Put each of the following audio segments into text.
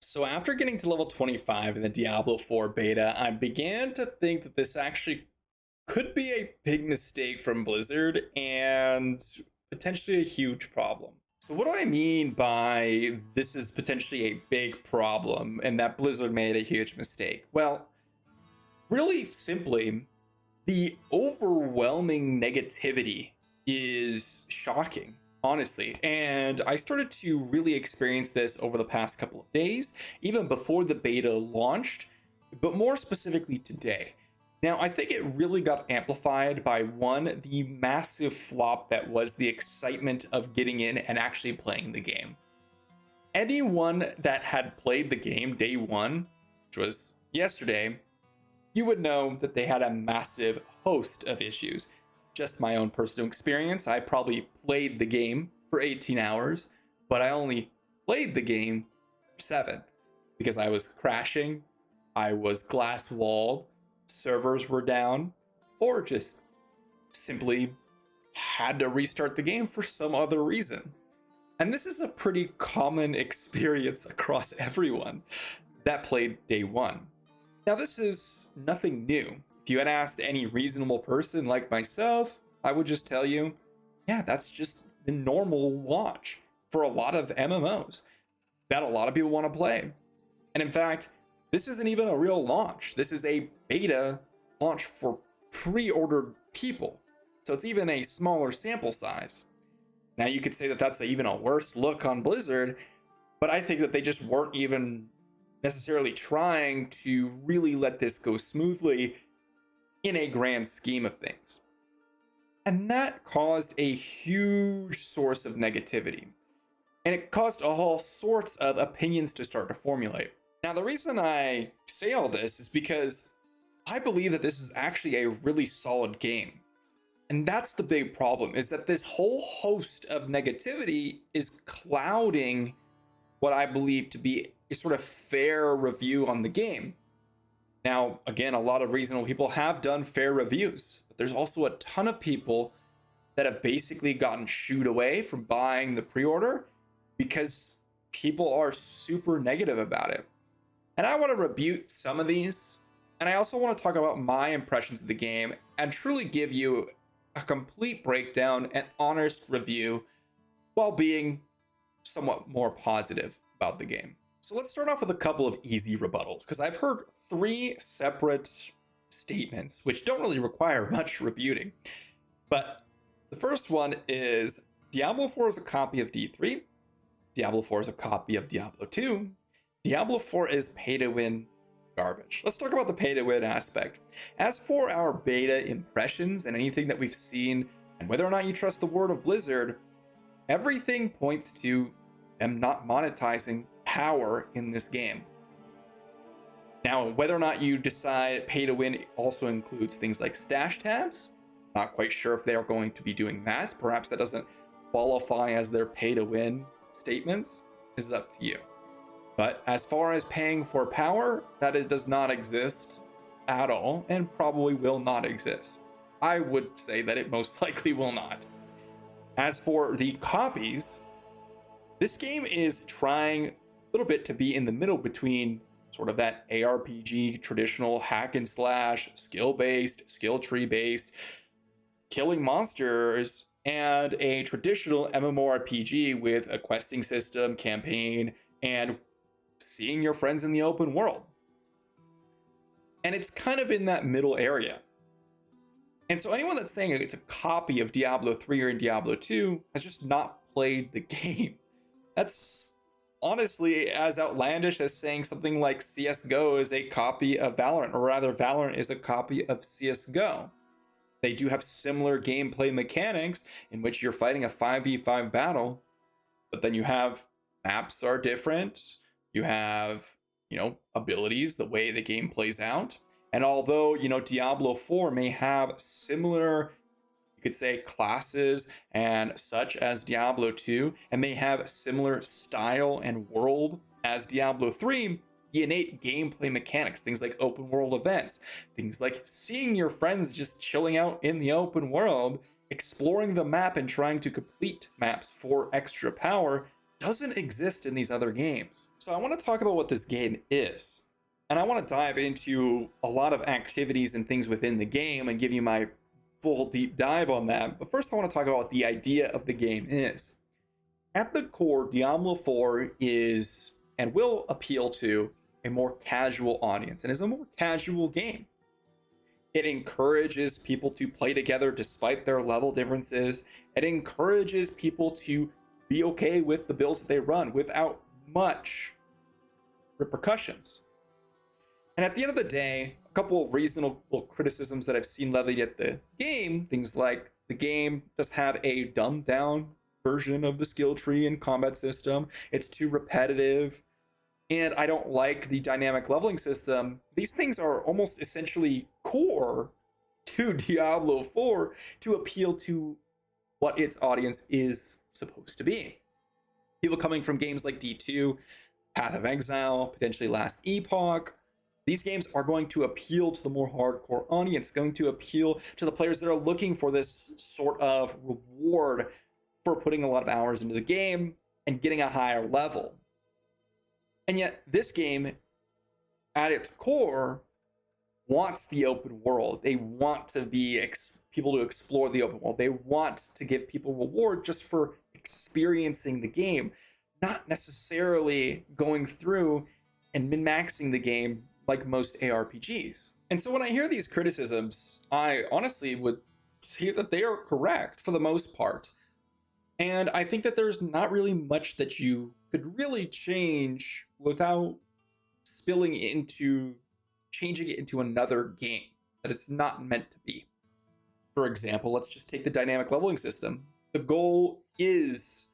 So after getting to level 25 in the Diablo 4 beta, I began to think that this actually could be a big mistake from Blizzard and potentially a huge problem. So what do I mean by this is potentially a big problem and that Blizzard made a huge mistake? Well, really simply, the overwhelming negativity is shocking, honestly. And I started to really experience this over the past couple of days, even before the beta launched, but more specifically today. Now, I think it really got amplified by one, the massive flop that was the excitement of getting in and actually playing the game. Anyone that had played the game day one, which was yesterday, you would know that they had a massive host of issues. Just my own personal experience, I probably played the game for 18 hours, but I only played the game for 7 because I was crashing, I was glass walled, servers were down, or just simply had to restart the game for some other reason. And this is a pretty common experience across everyone that played day one. Now, this is nothing new. If you had asked any reasonable person like myself, I would just tell you, yeah, that's just the normal launch for a lot of MMOs that a lot of people want to play. And in fact, this isn't even a real launch. This is a beta launch for pre-ordered people. So it's even a smaller sample size. Now, you could say that that's even a worse look on Blizzard, but I think that they just weren't even necessarily trying to really let this go smoothly in a grand scheme of things. And that caused a huge source of negativity. And it caused all sorts of opinions to start to formulate. Now, the reason I say all this is because I believe that this is actually a really solid game. And that's the big problem, is that this whole host of negativity is clouding what I believe to be a sort of fair review on the game. Now, again, a lot of reasonable people have done fair reviews, but there's also a ton of people that have basically gotten shooed away from buying the pre-order because people are super negative about it. And I want to rebuke some of these, and I also want to talk about my impressions of the game and truly give you a complete breakdown and honest review while being somewhat more positive about the game. So let's start off with a couple of easy rebuttals, because I've heard 3 separate statements which don't really require much rebuting. But the first one is Diablo 4 is a copy of D3, Diablo 4 is a copy of Diablo 2, Diablo 4 is pay to win garbage. Let's talk about the pay to win aspect. As for our beta impressions and anything that we've seen, and whether or not you trust the word of Blizzard, everything points to them not monetizing power in this game. Now, whether or not you decide pay to win also includes things like stash tabs, not quite sure if they are going to be doing that. Perhaps that doesn't qualify as their pay to win statements. This is up to you. But as far as paying for power, that it does not exist at all and probably will not exist. I would say that it most likely will not. As for the copies, this game is trying a little bit to be in the middle between sort of that ARPG, traditional hack and slash, skill-based, skill tree-based, killing monsters, and a traditional MMORPG with a questing system, campaign, and seeing your friends in the open world. And it's kind of in that middle area. And so anyone that's saying it's a copy of Diablo 3 or Diablo 2 has just not played the game. That's honestly as outlandish as saying something like CSGO is a copy of Valorant, or rather Valorant is a copy of CSGO. They do have similar gameplay mechanics in which you're fighting a 5v5 battle, but then you have maps are different. You have, abilities, the way the game plays out. And although, Diablo 4 may have similar, you could say, classes and such as Diablo 2, and may have similar style and world as Diablo 3, the innate gameplay mechanics, things like open world events, things like seeing your friends just chilling out in the open world, exploring the map and trying to complete maps for extra power, doesn't exist in these other games. So I want to talk about what this game is. And I want to dive into a lot of activities and things within the game and give you my full deep dive on that. But first, I want to talk about what the idea of the game is. At the core, Diablo 4 is and will appeal to a more casual audience and is a more casual game. It encourages people to play together despite their level differences. It encourages people to be okay with the builds that they run without much repercussions. And at the end of the day, a couple of reasonable criticisms that I've seen levied at the game, things like the game does have a dumbed down version of the skill tree and combat system. It's too repetitive. And I don't like the dynamic leveling system. These things are almost essentially core to Diablo 4 to appeal to what its audience is supposed to be. People coming from games like D2, Path of Exile, potentially Last Epoch, these games are going to appeal to the more hardcore audience, going to appeal to the players that are looking for this sort of reward for putting a lot of hours into the game and getting a higher level. And yet this game, at its core, wants the open world. They want to be people to explore the open world. They want to give people reward just for experiencing the game, not necessarily going through and min-maxing the game like most ARPGs. And so when I hear these criticisms, I honestly would say that they are correct for the most part. And I think that there's not really much that you could really change without spilling into changing it into another game that it's not meant to be. For example, let's just take the dynamic leveling system. The goal is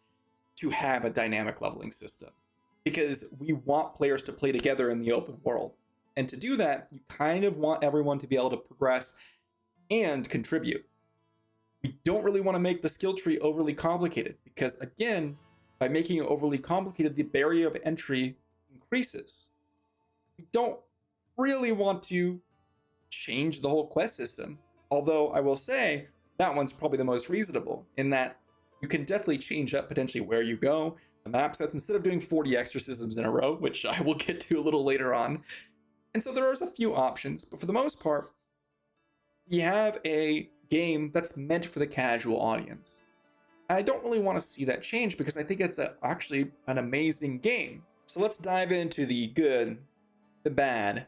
to have a dynamic leveling system because we want players to play together in the open world. And to do that, you kind of want everyone to be able to progress and contribute. We don't really want to make the skill tree overly complicated because, again, by making it overly complicated, the barrier of entry increases. We don't really want to change the whole quest system, although I will say that one's probably the most reasonable in that you can definitely change up potentially where you go, the map sets, instead of doing 40 exorcisms in a row, which I will get to a little later on. And so there are a few options, but for the most part, you have a game that's meant for the casual audience. I don't really want to see that change because I think it's actually an amazing game. So let's dive into the good, the bad,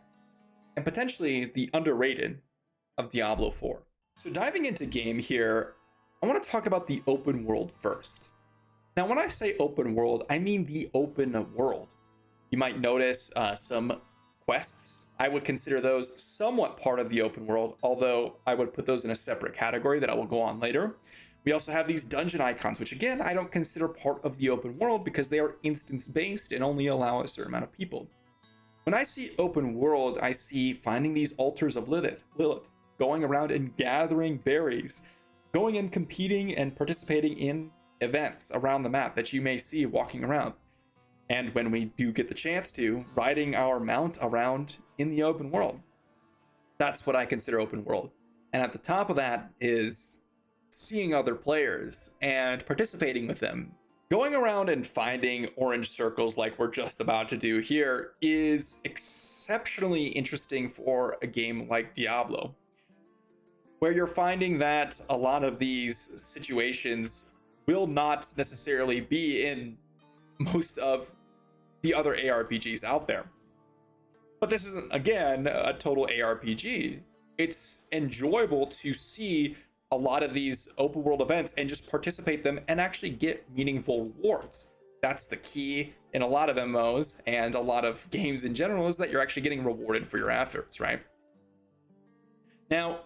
and potentially the underrated of Diablo 4. So diving into game here, I want to talk about the open world first. Now, when I say open world, I mean the open world. You might notice some quests. I would consider those somewhat part of the open world, although I would put those in a separate category that I will go on later. We also have these dungeon icons, which again, I don't consider part of the open world because they are instance-based and only allow a certain amount of people. When I see open world, I see finding these altars of Lilith, going around and gathering berries, going and competing and participating in events around the map that you may see walking around. And when we do get the chance to, riding our mount around in the open world. That's what I consider open world. And at the top of that is seeing other players and participating with them. Going around and finding orange circles like we're just about to do here is exceptionally interesting for a game like Diablo, where you're finding that a lot of these situations will not necessarily be in most of the other ARPGs out there. But this isn't, again, a total ARPG. It's enjoyable to see a lot of these open world events and just participate them and actually get meaningful rewards. That's the key in a lot of MMOs and a lot of games in general, is that you're actually getting rewarded for your efforts, right? Now,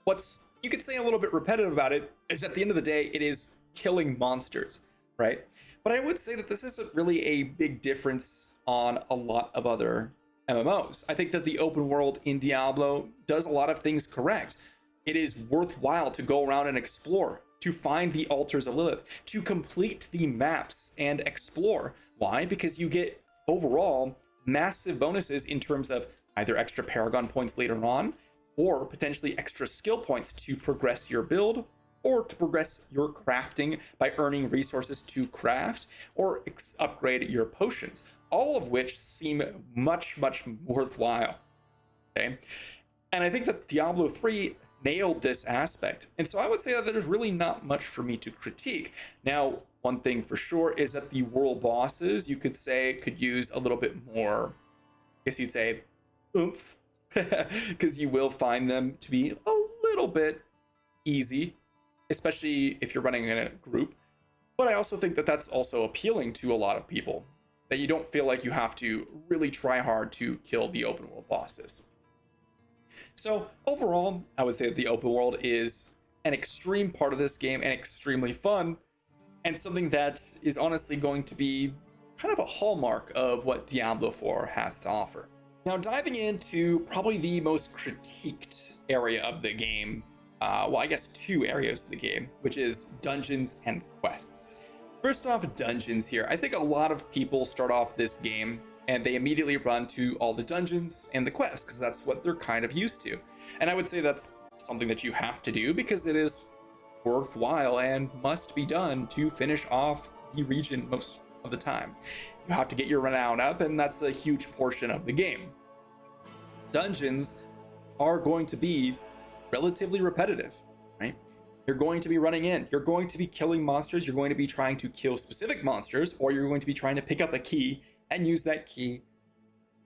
what's you could say a little bit repetitive about it is at the end of the day, it is killing monsters, right? But I would say that this isn't really a big difference on a lot of other MMOs. I think that the open world in Diablo does a lot of things correct. It is worthwhile to go around and explore, to find the altars of Lilith, to complete the maps and explore. Why? Because you get overall massive bonuses in terms of either extra Paragon points later on, or potentially extra skill points to progress your build, or to progress your crafting by earning resources to craft or upgrade your potions, all of which seem much worthwhile. Okay, and I think that Diablo 3 nailed this aspect, and so I would say that there's really not much for me to critique. Now, one thing for sure is that the world bosses, you could say, could use a little bit more, I guess you'd say, oomph, because you will find them to be a little bit easy, especially if you're running in a group. But I also think that that's also appealing to a lot of people, that you don't feel like you have to really try hard to kill the open world bosses. So overall, I would say that the open world is an extreme part of this game and extremely fun, and something that is honestly going to be kind of a hallmark of what Diablo 4 has to offer. Now, diving into probably the most critiqued area of the game, well, I guess two areas of the game, which is dungeons and quests. First off, dungeons here. I think a lot of people start off this game and they immediately run to all the dungeons and the quests because that's what they're kind of used to. And I would say that's something that you have to do because it is worthwhile and must be done to finish off the region most of the time. You have to get your renown up, and that's a huge portion of the game. Dungeons are going to be relatively repetitive, right? You're going to be running in, you're going to be killing monsters, you're going to be trying to kill specific monsters, or you're going to be trying to pick up a key and use that key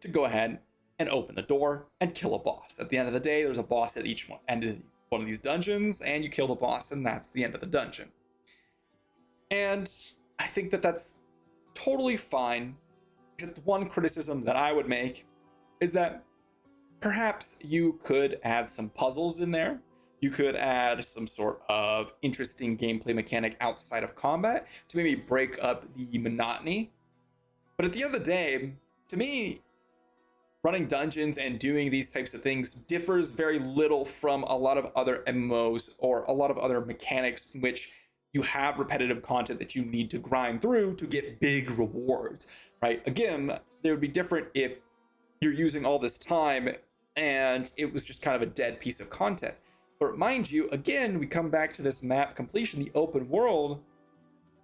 to go ahead and open the door and kill a boss. At the end of the day, there's a boss at each end of one of these dungeons, and you kill the boss, and that's the end of the dungeon. And I think that that's totally fine, except one criticism that I would make is that perhaps you could add some puzzles in there. You could add some sort of interesting gameplay mechanic outside of combat to maybe break up the monotony. But at the end of the day, to me, running dungeons and doing these types of things differs very little from a lot of other MMOs or a lot of other mechanics in which you have repetitive content that you need to grind through to get big rewards, right? Again, they would be different if you're using all this time and it was just kind of a dead piece of content. But mind you, again, we come back to this map completion, the open world.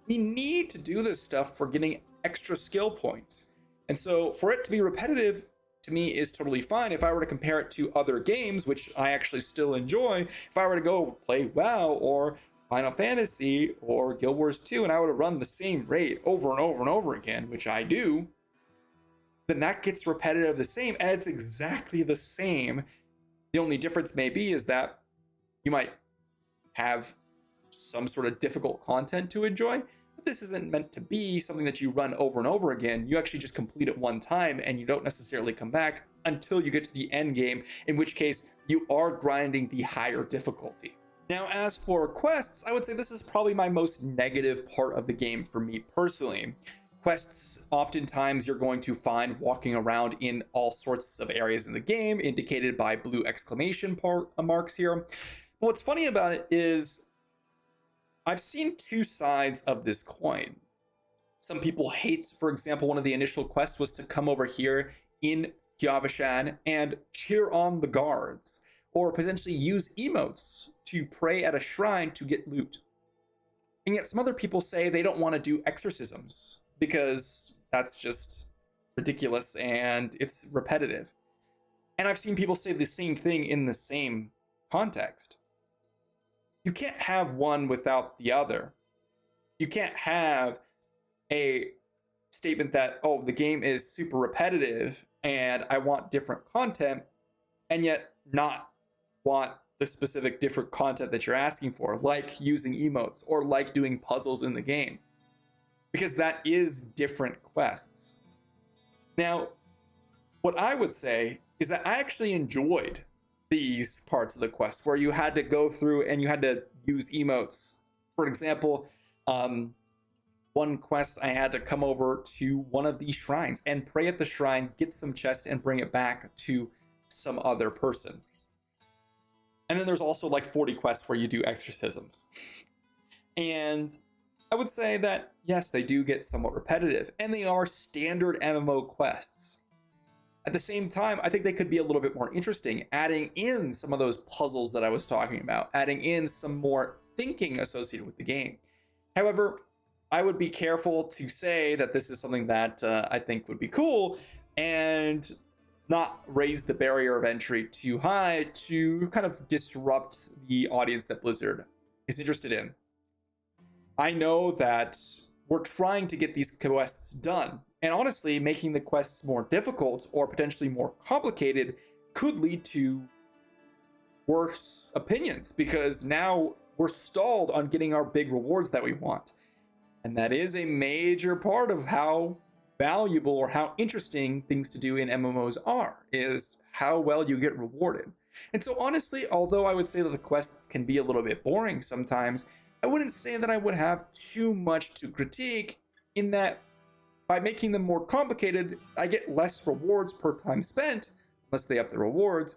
We need to do this stuff for getting extra skill points. And so for it to be repetitive, to me, is totally fine. If I were to compare it to other games, which I actually still enjoy, if I were to go play WoW or Final Fantasy or Guild Wars 2, and I were to run the same raid over and over and over again, which I do, then that gets repetitive the same, and it's exactly the same. The only difference may be is that you might have some sort of difficult content to enjoy, but this isn't meant to be something that you run over and over again. You actually just complete it one time and you don't necessarily come back until you get to the end game, in which case you are grinding the higher difficulty. Now, as for quests, I would say this is probably my most negative part of the game for me personally. Quests, oftentimes you're going to find walking around in all sorts of areas in the game, indicated by blue exclamation marks here. But what's funny about it is I've seen two sides of this coin. Some people hate, for example, one of the initial quests was to come over here in Hyavashan and cheer on the guards, or potentially use emotes to pray at a shrine to get loot. And yet some other people say they don't want to do exorcisms because that's just ridiculous and it's repetitive. And I've seen people say the same thing in the same context. You can't have one without the other. You can't have a statement that, oh, the game is super repetitive and I want different content, and yet not want the specific different content that you're asking for, like using emotes or like doing puzzles in the game, because that is different quests. Now, what I would say is that I actually enjoyed these parts of the quest where you had to go through and you had to use emotes. For example, one quest, I had to come over to one of these shrines and pray at the shrine, get some chests, and bring it back to some other person. And then there's also like 40 quests where you do exorcisms. And I would say that, yes, they do get somewhat repetitive, and they are standard MMO quests. At the same time, I think they could be a little bit more interesting, adding in some of those puzzles that I was talking about, adding in some more thinking associated with the game. However, I would be careful to say that this is something that I think would be cool and not raise the barrier of entry too high to kind of disrupt the audience that Blizzard is interested in. I know that we're trying to get these quests done, and honestly, making the quests more difficult or potentially more complicated could lead to worse opinions, because now we're stalled on getting our big rewards that we want. And that is a major part of how valuable or how interesting things to do in MMOs are, is how well you get rewarded. And so honestly, although I would say that the quests can be a little bit boring sometimes, I wouldn't say that I would have too much to critique, in that by making them more complicated, I get less rewards per time spent, unless they up the rewards.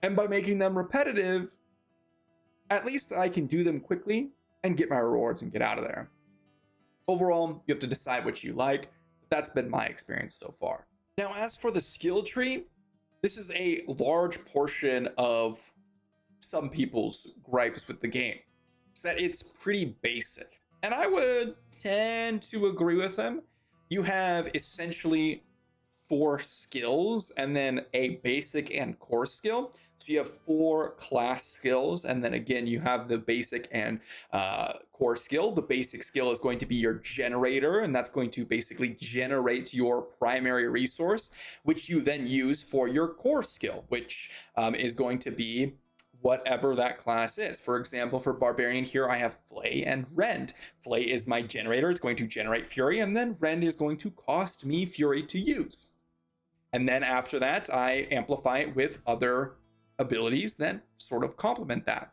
And by making them repetitive, at least I can do them quickly and get my rewards and get out of there. Overall, you have to decide what you like. That's been my experience so far. Now, as for the skill tree, this is a large portion of some people's gripes with the game. It's that it's pretty basic. And I would tend to agree with them. You have essentially 4 skills and then a basic and core skill. So you have 4 class skills, and then again, you have the basic and core skill. The basic skill is going to be your generator, and that's going to basically generate your primary resource, which you then use for your core skill, which is going to be whatever that class is. For example, for Barbarian here, I have Flay and Rend. Flay is my generator. It's going to generate Fury, and then Rend is going to cost me Fury to use. And then after that, I amplify it with other abilities that sort of complement that.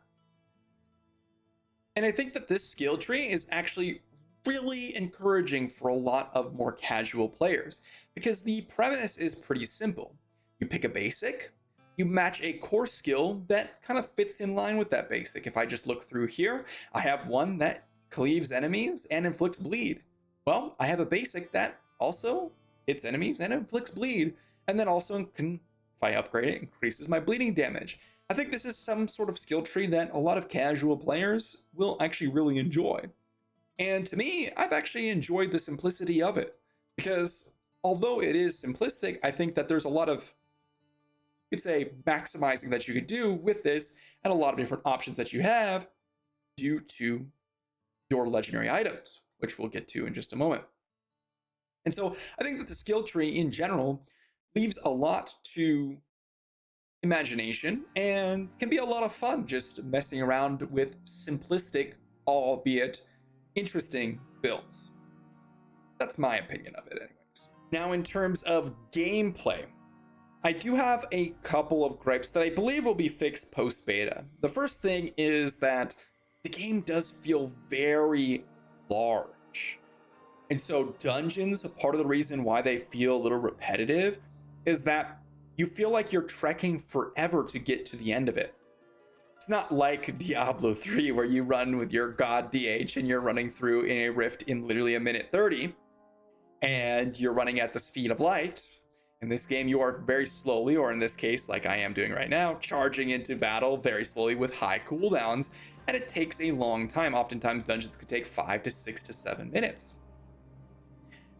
And I think that this skill tree is actually really encouraging for a lot of more casual players, because the premise is pretty simple. You pick a basic, you match a core skill that kind of fits in line with that basic. If I just look through here, I have one that cleaves enemies and inflicts bleed. Well, I have a basic that also hits enemies and inflicts bleed, and then also can, if I upgrade it, increases my bleeding damage. I think this is some sort of skill tree that a lot of casual players will actually really enjoy. And to me, I've actually enjoyed the simplicity of it, because although it is simplistic, I think that there's a lot of, you could say, maximizing that you could do with this, and a lot of different options that you have due to your legendary items, which we'll get to in just a moment. And so I think that the skill tree in general leaves a lot to imagination and can be a lot of fun just messing around with simplistic, albeit interesting builds. That's my opinion of it anyways. Now, in terms of gameplay, I do have a couple of gripes that I believe will be fixed post-beta. The first thing is that the game does feel very large. And so dungeons, part of the reason why they feel a little repetitive is that you feel like you're trekking forever to get to the end of it. It's not like Diablo 3 where you run with your god DH and you're running through in a rift in literally a minute 30 and you're running at the speed of light. In this game, you are very slowly, or in this case, like I am doing right now, charging into battle very slowly with high cooldowns, and it takes a long time. Oftentimes, dungeons could take 5 to 6 to 7 minutes.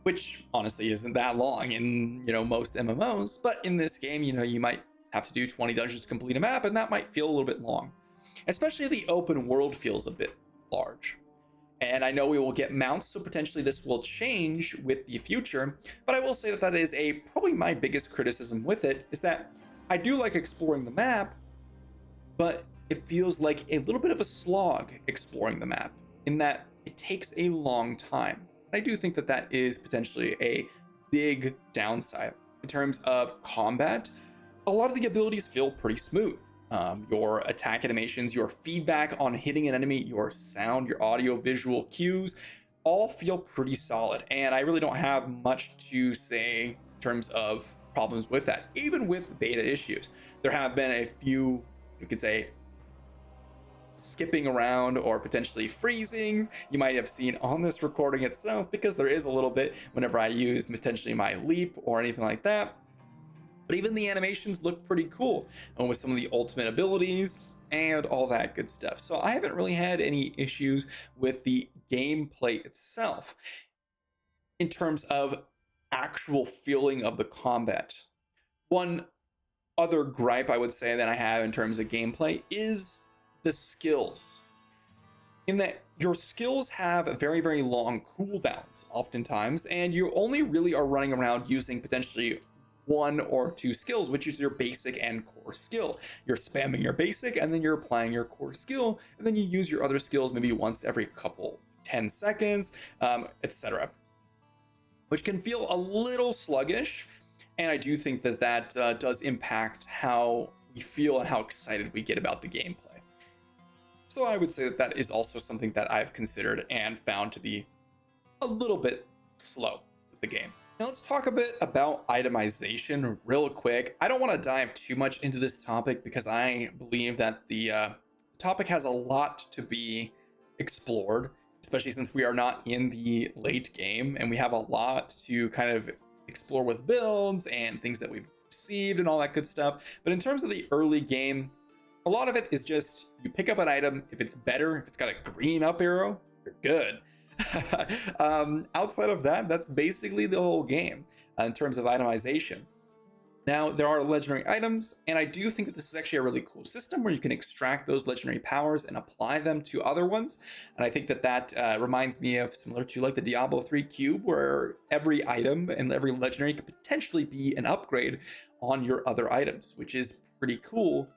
Which honestly isn't that long in, most MMOs, but in this game, you might have to do 20 dungeons to complete a map, and that might feel a little bit long. Especially the open world feels a bit large. And I know we will get mounts, so potentially this will change with the future, but I will say that is probably my biggest criticism with it, is that I do like exploring the map, but it feels like a little bit of a slog exploring the map, in that it takes a long time. I do think that is potentially a big downside. In terms of combat, a lot of the abilities feel pretty smooth. Your attack animations, your feedback on hitting an enemy, your sound, your audio, visual cues, all feel pretty solid. And I really don't have much to say in terms of problems with that, even with beta issues. There have been a few, you could say, skipping around or potentially freezing you might have seen on this recording itself, because there is a little bit whenever I use potentially my leap or anything like that. But even the animations look pretty cool, and with some of the ultimate abilities and all that good stuff. So I haven't really had any issues with the gameplay itself in terms of actual feeling of the combat. One other gripe I would say that I have in terms of gameplay is the skills. In that your skills have very, very long cooldowns oftentimes, and you only really are running around using potentially one or two skills, which is your basic and core skill. You're spamming your basic and then you're applying your core skill, and then you use your other skills maybe once every couple 10 seconds, etc., which can feel a little sluggish. And I do think that that does impact how we feel and how excited we get about the gameplay. So I would say that that is also something that I've considered and found to be a little bit slow with the game. Now let's talk a bit about itemization real quick. I don't want to dive too much into this topic because I believe that the topic has a lot to be explored, especially since we are not in the late game and we have a lot to kind of explore with builds and things that we've received and all that good stuff. But in terms of the early game, a lot of it is just you pick up an item. If it's better, if it's got a green up arrow, you're good. Outside of that, that's basically the whole game in terms of itemization. Now, there are legendary items, and I do think that this is actually a really cool system where you can extract those legendary powers and apply them to other ones. And I think that that reminds me of similar to like the Diablo 3 cube, where every item and every legendary could potentially be an upgrade on your other items, which is pretty cool.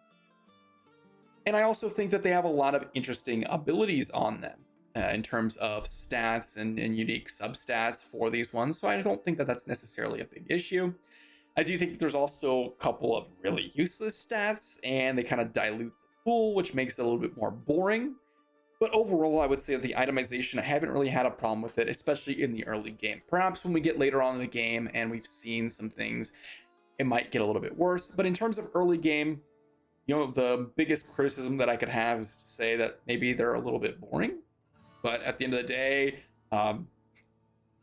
And I also think that they have a lot of interesting abilities on them in terms of stats and unique substats for these ones. So I don't think that that's necessarily a big issue. I do think that there's also a couple of really useless stats, and they kind of dilute the pool, which makes it a little bit more boring. But overall, I would say that the itemization, I haven't really had a problem with it, especially in the early game. Perhaps when we get later on in the game and we've seen some things, it might get a little bit worse. But in terms of early game, you know, the biggest criticism that I could have is to say that maybe they're a little bit boring. But at the end of the day, I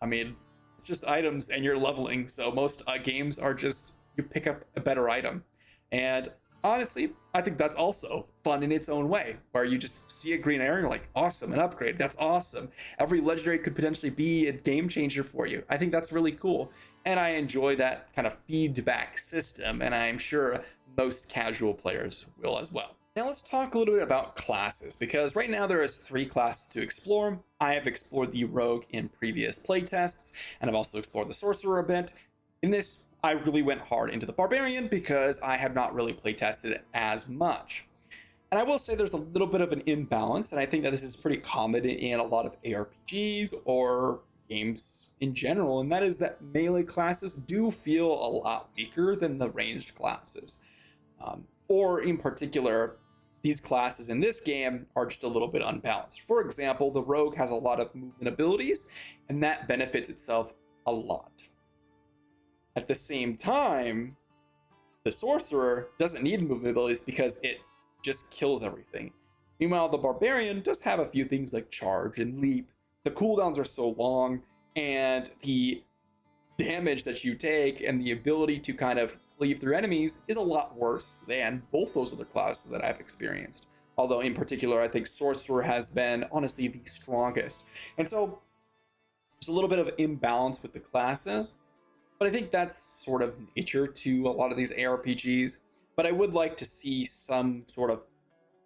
mean, it's just items and you're leveling. So most games are just, you pick up a better item. And honestly, I think that's also fun in its own way, where you just see a green arrow, you're like, awesome, an upgrade, that's awesome. Every legendary could potentially be a game changer for you. I think that's really cool. And I enjoy that kind of feedback system, and I'm sure most casual players will as well. Now let's talk a little bit about classes, because right now there is 3 classes to explore. I have explored the Rogue in previous playtests, and I've also explored the Sorcerer a bit. In this, I really went hard into the Barbarian because I have not really playtested it as much. And I will say there's a little bit of an imbalance, and I think that this is pretty common in a lot of ARPGs or games in general, and that is that melee classes do feel a lot weaker than the ranged classes. Or in particular, these classes in this game are just a little bit unbalanced. For example, the Rogue has a lot of movement abilities, and that benefits itself a lot. At the same time, the Sorcerer doesn't need movement abilities because it just kills everything. Meanwhile, the Barbarian does have a few things like charge and leap. The cooldowns are so long, and the damage that you take and the ability to kind of cleave through enemies is a lot worse than both those other classes that I've experienced. Although in particular, I think Sorcerer has been honestly the strongest. And so there's a little bit of imbalance with the classes, but I think that's sort of nature to a lot of these ARPGs. But I would like to see some sort of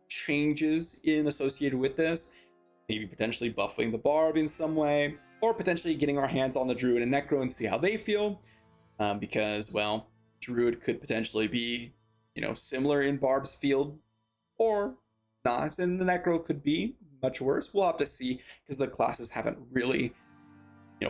changes associated with this. Maybe potentially buffing the Barb in some way, or potentially getting our hands on the Druid and Necro and see how they feel. Because, well, Druid could potentially be, similar in Barb's field, or not, and the Necro could be much worse. We'll have to see, because the classes haven't really,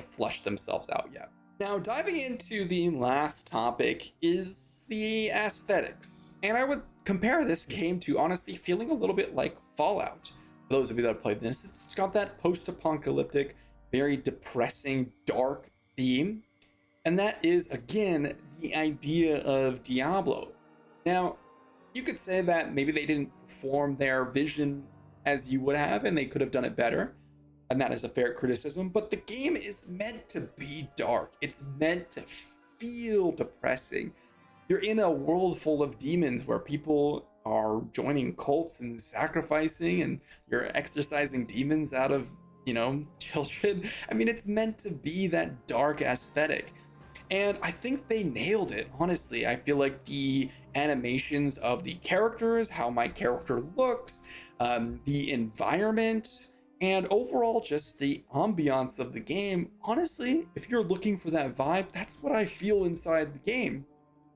flushed themselves out yet. Now, diving into the last topic is the aesthetics. And I would compare this game to honestly feeling a little bit like Fallout. For those of you that have played this, it's got that post-apocalyptic, very depressing, dark theme. And that is, again, the idea of Diablo. Now, you could say that maybe they didn't perform their vision as you would have, and they could have done it better. And that is a fair criticism, but the game is meant to be dark. It's meant to feel depressing. You're in a world full of demons where people are joining cults and sacrificing, and you're exorcising demons out of, children. I mean, it's meant to be that dark aesthetic. And I think they nailed it, honestly. I feel like the animations of the characters, how my character looks, the environment, and overall just the ambiance of the game. Honestly, if you're looking for that vibe, that's what I feel inside the game.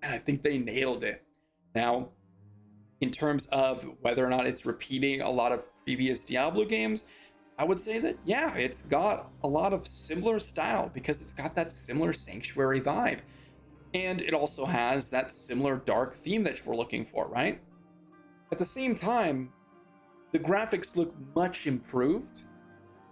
And I think they nailed it. Now, in terms of whether or not it's repeating a lot of previous Diablo games, I would say that, yeah, it's got a lot of similar style because it's got that similar sanctuary vibe. And it also has that similar dark theme that we're looking for, right? At the same time, the graphics look much improved.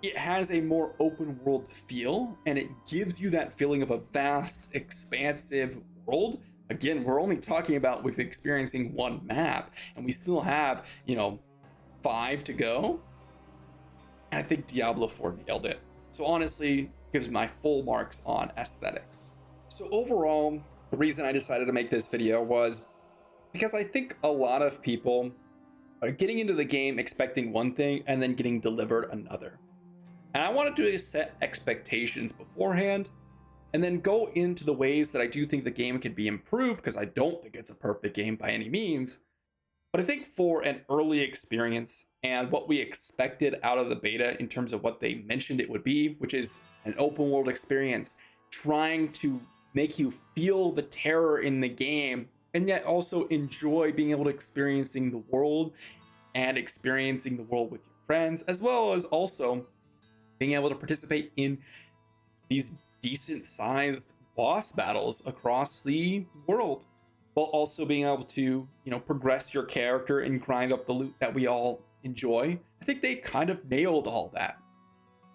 It has a more open world feel, and it gives you that feeling of a vast, expansive world. Again, we're only talking about with experiencing one map, and we still have, 5 to go. And I think Diablo 4 nailed it. So honestly, gives my full marks on aesthetics. So overall, the reason I decided to make this video was because I think a lot of people are getting into the game expecting one thing and then getting delivered another. And I wanted to set expectations beforehand and then go into the ways that I do think the game could be improved, because I don't think it's a perfect game by any means. But I think for an early experience and what we expected out of the beta in terms of what they mentioned it would be, which is an open world experience, trying to make you feel the terror in the game and yet also enjoy being able to experiencing the world and experiencing the world with your friends, as well as also being able to participate in these decent sized boss battles across the world, while also being able to, progress your character and grind up the loot that we all enjoy. I think they kind of nailed all that.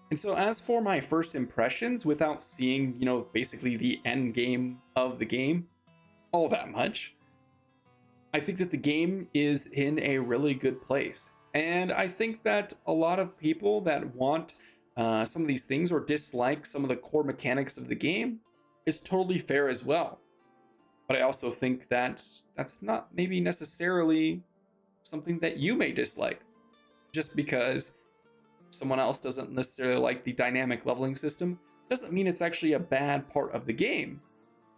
And so as for my first impressions, without seeing, basically the end game of the game all that much, I think that the game is in a really good place. And I think that a lot of people that want some of these things or dislike some of the core mechanics of the game is totally fair as well. But I also think that that's not maybe necessarily something that you may dislike. Just because someone else doesn't necessarily like the dynamic leveling system doesn't mean it's actually a bad part of the game.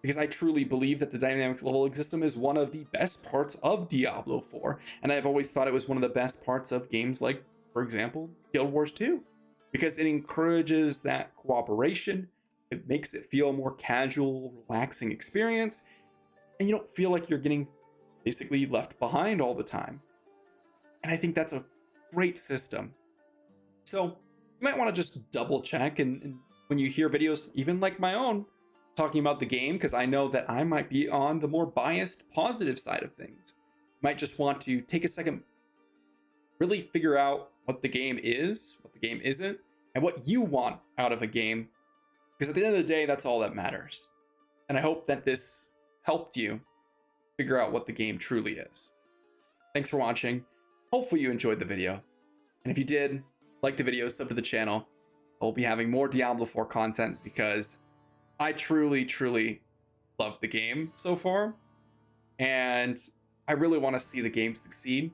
Because I truly believe that the dynamic leveling system is one of the best parts of Diablo 4. And I've always thought it was one of the best parts of games like, for example, Guild Wars 2. Because it encourages that cooperation, it makes it feel a more casual, relaxing experience, and you don't feel like you're getting basically left behind all the time. And I think that's a great system. So you might want to just double check and when you hear videos, even like my own, talking about the game, because I know that I might be on the more biased, positive side of things. You might just want to take a second, really figure out what the game is, what the game isn't, and what you want out of a game. Because at the end of the day, that's all that matters. And I hope that this helped you figure out what the game truly is. Thanks for watching. Hopefully you enjoyed the video. And if you did, like the video, sub to the channel. I'll be having more Diablo 4 content because I truly, truly love the game so far. And I really want to see the game succeed.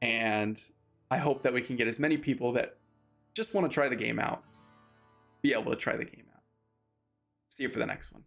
And I hope that we can get as many people that just want to try the game out, be able to try the game out. See you for the next one.